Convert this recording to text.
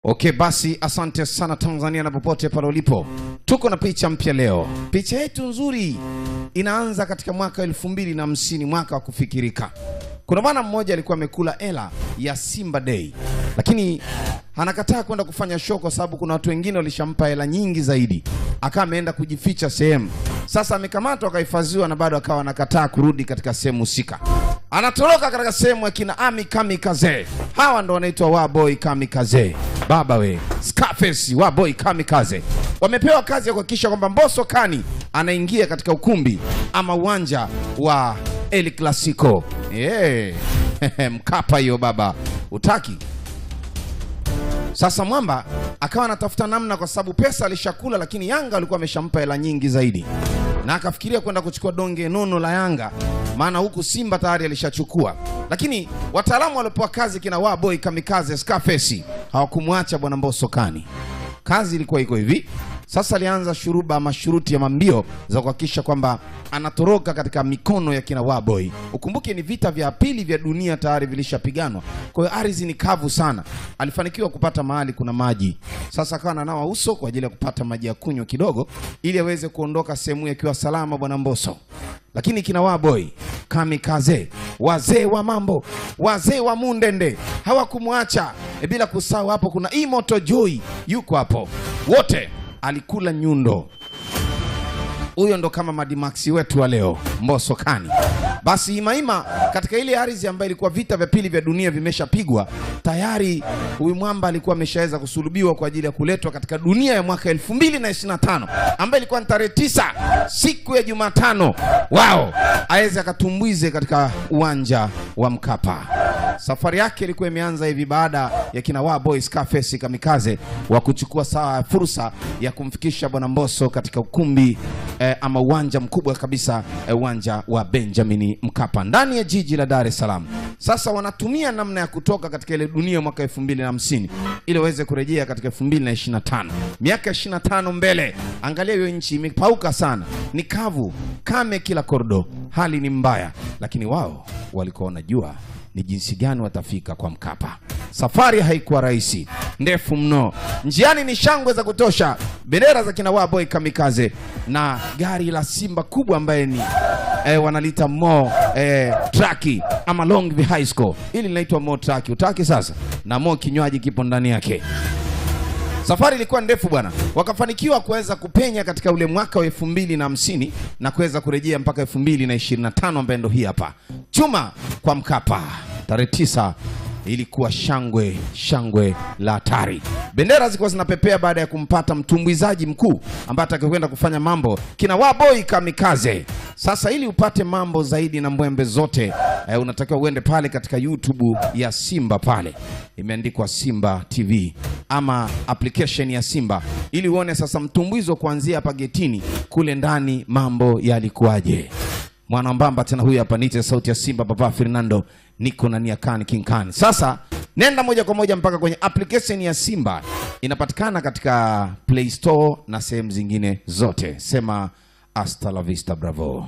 Okay, basi asante sana Tanzania na popote pale ulipo. Tuko na picha mpya leo. Picha yetu nzuri inaanza katika mwaka 2050, mwaka wa kufikirika. Kuna bwana mmoja alikuwa amekula hela ya Simba Day, lakini anakataa kwenda kufanya show kwa sababu kuna watu wengine walishampa hela nyingi zaidi. Akawa ameenda kujificha sehemu. Sasa amekamatwa akahifadhiwa na bado akawa anakataa kurudi katika sehemu husika. Anatoroka katika sehemu ya kina Ami Kamikaze. Hawa ndo wanaitwa Waboy Kamikaze. Baba we, Scarface, Waboy Kamikaze. Wamepewa kazi ya kuhakikisha kwamba Mbosso Kani anaingia katika ukumbi ama uwanja wa El Clasico. Mkapa hiyo baba. Utaki? Sasa Mwamba akawa anatafuta namna kwa sababu pesa alishakula, lakini Yanga alikuwa ameshampa hela nyingi zaidi. Na akafikiria kwenda kuchukua donge nono la Yanga, maana huku Simba tayari alishachukua. Lakini wataalamu walipoa kazi kina Waboy Kamikaze Scarface hawakumwacha bwana Mbosso Kani. Kazi ilikuwa iko hivi. Sasa alianza shuruba mashuruti ya mambio za kuhakikisha kwamba anatoroka katika mikono ya kina Waboy. Ukumbuke ni vita vya pili vya dunia tayari vilishapiganwa. Kwa hiyo ardhi ni kavu sana. Alifanikiwa kupata mahali kuna maji. Sasa akawa ananawa uso kwa ajili ya kupata maji ya kunywa kidogo ili aweze kuondoka sehemu akiwa salama bwana Mbosso. Lakini kina Waboy Kamikaze, wazee wa mambo, wazee wa Mundende, hawakumwacha. Bila kusahau hapo kuna Imoto Joy yuko hapo. Wote alikula nyundo. Huyo ndo kama Madimax wetu wa leo, Mbosso Kani. Basi imaima katika ile ardhi ambayo ilikuwa vita vya pili vya dunia vimeshapigwa, tayari huyu mwamba alikuwa ameshaweza kusulubiwa kwa ajili ya kuletwa katika dunia ya mwaka 2025 ambayo ilikuwa ni tarehe 9 siku ya Jumatano. Wao aweze akatumbuize katika uwanja wa Mkapa. Safari yake ilikuwa imeanza hivi baada ya kina Waboy Scarface Kamikaze wa kuchukua fursa ya kumfikisha bwana Mbosso katika ukumbi ama uwanja mkubwa kabisa, uwanja wa Benjamin Mkapa ndani ya jiji la Dar es Salaam. Sasa wanatumia namna ya kutoka katika ile dunia mwaka 2050 ili waweze kurejea katika 2025. Miaka 25 mbele. Angalia hiyo nchi imepauka sana. Ni kavu, kame kila kordo. Hali ni mbaya, lakini wao walikuwa wanajua ni jinsi gani watafika kwa Mkapa. Safari haikuwa rahisi, ndefu mno. Njiani ni shangwe za kutosha, bendera za kina Waboy Kamikaze na gari la Simba kubwa ambaye ni wanalita Mo Traki ama Long Vehicle. Ili linaitwa Mo Traki. Utaki sasa? Na Mo kinywaji kipo ndani yake. Safari ilikuwa ndefu bwana. Wakafanikiwa kuweza kupenya katika ule mwaka wa 2050 na kuweza kurejea mpaka 2025 ambaye ndo hii hapa. Chuma kwa Mkapa. Tarehe 9 ilikuwa shangwe la hatari. Bendera zilikuwa zinapepea baada ya kumpata mtumbuizaji mkuu ambaye atakayekwenda kufanya mambo kina Waboy Kamikaze. Sasa ili upate mambo zaidi na mbwembe zote, unatakiwa uende pale katika YouTube ya Simba pale. Imeandikwa Simba TV ama application ya Simba ili uone sasa mtumbuizo kuanzia hapa getini kule ndani mambo yalikuwaje. Mwana mbamba tena huyu hapa nite sauti ya Simba Papa Fernando, niko na Nia Khan King Khan. Sasa nenda moja kwa moja mpaka kwenye application ya Simba. Inapatikana katika Play Store na sehemu zingine zote. Sema hasta la vista bravo.